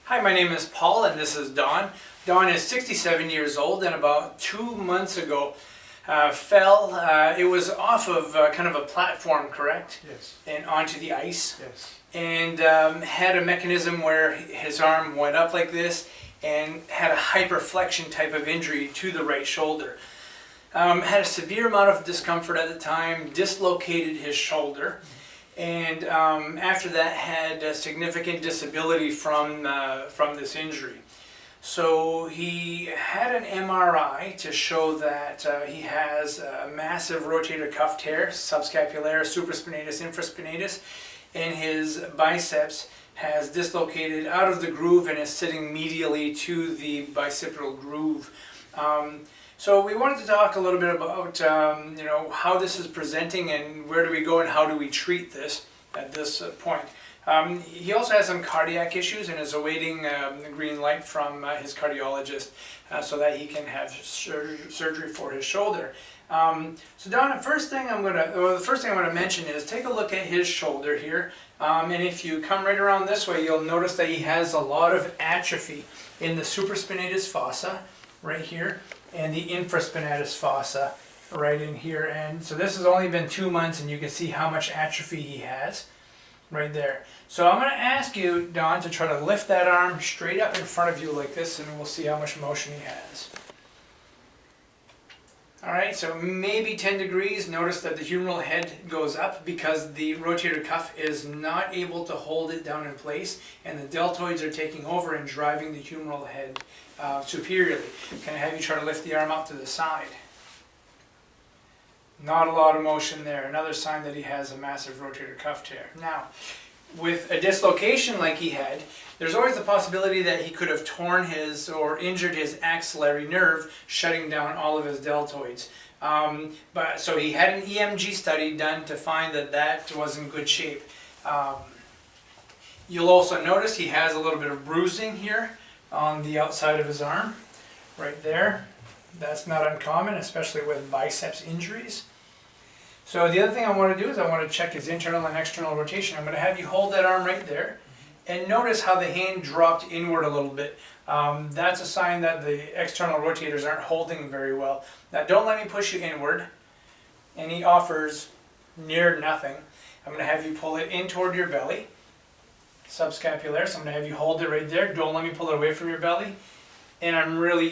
Hi, my name is Paul and this is Don. Don is 67 years old and about 2 months ago fell. It was off of kind of a platform, correct? Yes. And onto the ice. Yes. And had a mechanism where his arm went up like this and had a hyperflexion type of injury to the right shoulder. Had a severe amount of discomfort at the time, dislocated his shoulder. And after that had a significant disability from this injury. So he had an MRI to show that he has a massive rotator cuff tear, subscapularis, supraspinatus, infraspinatus, and his biceps has dislocated out of the groove and is sitting medially to the bicipital groove. So we wanted to talk a little bit about how this is presenting and where do we go and how do we treat this at this point. He also has some cardiac issues and is awaiting the green light from his cardiologist so that he can have surgery for his shoulder. So Don, the first thing I'm going to mention is take a look at his shoulder here, and if you come right around this way, you'll notice that he has a lot of atrophy in the supraspinatus fossa right here and the infraspinatus fossa right in here. And so this has only been 2 months and you can see how much atrophy he has right there. So I'm going to ask you, Don, to try to lift that arm straight up in front of you like this and we'll see how much motion he has. Alright, so maybe 10 degrees. Notice that the humeral head goes up because the rotator cuff is not able to hold it down in place and the deltoids are taking over and driving the humeral head superiorly. Can I have you try to lift the arm out to the side? Not a lot of motion there. Another sign that he has a massive rotator cuff tear. Now, with a dislocation like he had, there's always the possibility that he could have torn his or injured his axillary nerve, shutting down all of his deltoids. So he had an EMG study done to find that that was in good shape. You'll also notice he has a little bit of bruising here on the outside of his arm, right there. That's not uncommon, especially with biceps injuries. So the other thing I want to do is I want to check his internal and external rotation. I'm going to have you hold that arm right there and notice how the hand dropped inward a little bit. That's a sign that the external rotators aren't holding very well. Now don't let me push you inward. And he offers near nothing. I'm going to have you pull it in toward your belly. Subscapularis, I'm going to have you hold it right there. Don't let me pull it away from your belly. And I'm really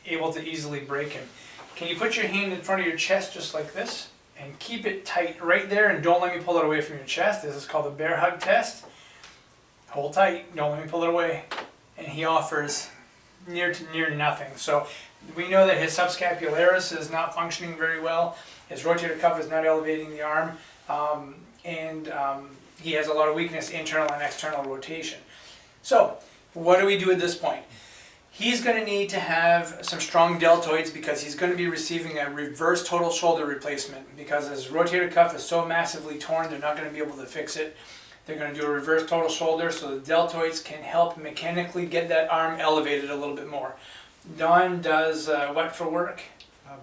able to easily break him. Can you put your hand in front of your chest just like this? And keep it tight right there and don't let me pull it away from your chest. This is called the bear hug test. Hold tight, don't let me pull it away. And he offers near nothing. So we know that his subscapularis is not functioning very well. His rotator cuff is not elevating the arm. He has a lot of weakness, internal and external rotation. So what do we do at this point? He's going to need to have some strong deltoids because he's going to be receiving a reverse total shoulder replacement because his rotator cuff is so massively torn they're not going to be able to fix it. They're going to do a reverse total shoulder so the deltoids can help mechanically get that arm elevated a little bit more. Don does what for work?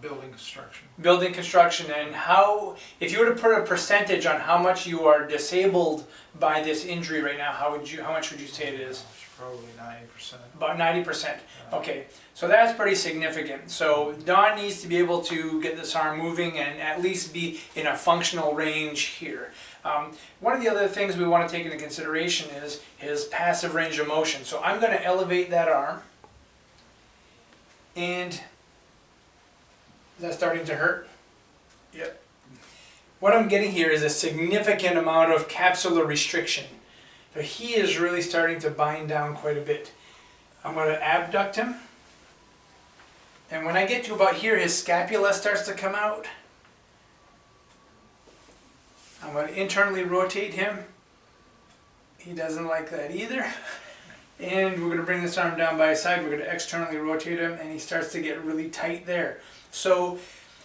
Building construction. Building construction. And how, if you were to put a percentage on how much you are disabled by this injury right now, how much would you say it is? Probably 90%. About 90%. Okay, so that's pretty significant. So Don needs to be able to get this arm moving and at least be in a functional range here. One of the other things we want to take into consideration is his passive range of motion. So I'm going to elevate that arm. And is that starting to hurt? Yep. What I'm getting here is a significant amount of capsular restriction. So he is really starting to bind down quite a bit. I'm going to abduct him. And when I get to about here, his scapula starts to come out. I'm going to internally rotate him. He doesn't like that either. And we're going to bring this arm down by his side. We're going to externally rotate him and he starts to get really tight there. So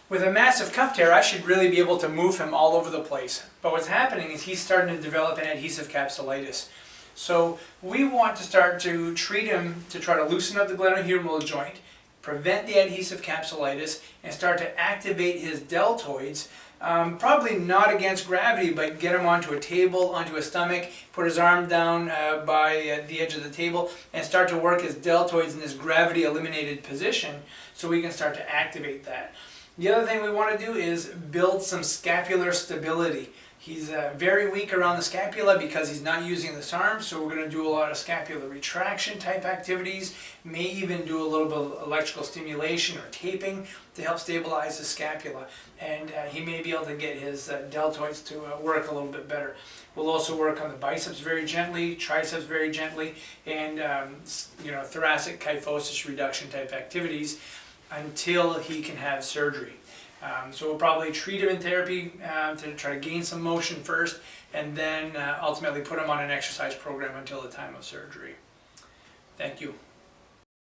with a massive cuff tear, I should really be able to move him all over the place. But what's happening is he's starting to develop an adhesive capsulitis. So we want to start to treat him to try to loosen up the glenohumeral joint, prevent the adhesive capsulitis, and start to activate his deltoids Probably not against gravity, but get him onto a table, onto his stomach, put his arm down by the edge of the table, and start to work his deltoids in this gravity eliminated position so we can start to activate that. The other thing we want to do is build some scapular stability. He's very weak around the scapula because he's not using this arm, so we're going to do a lot of scapular retraction type activities, may even do a little bit of electrical stimulation or taping to help stabilize the scapula. And he may be able to get his deltoids to work a little bit better. We'll also work on the biceps very gently, triceps very gently, and thoracic kyphosis reduction type activities until he can have surgery. So we'll probably treat him in therapy to try to gain some motion first, and then ultimately put him on an exercise program until the time of surgery. Thank you.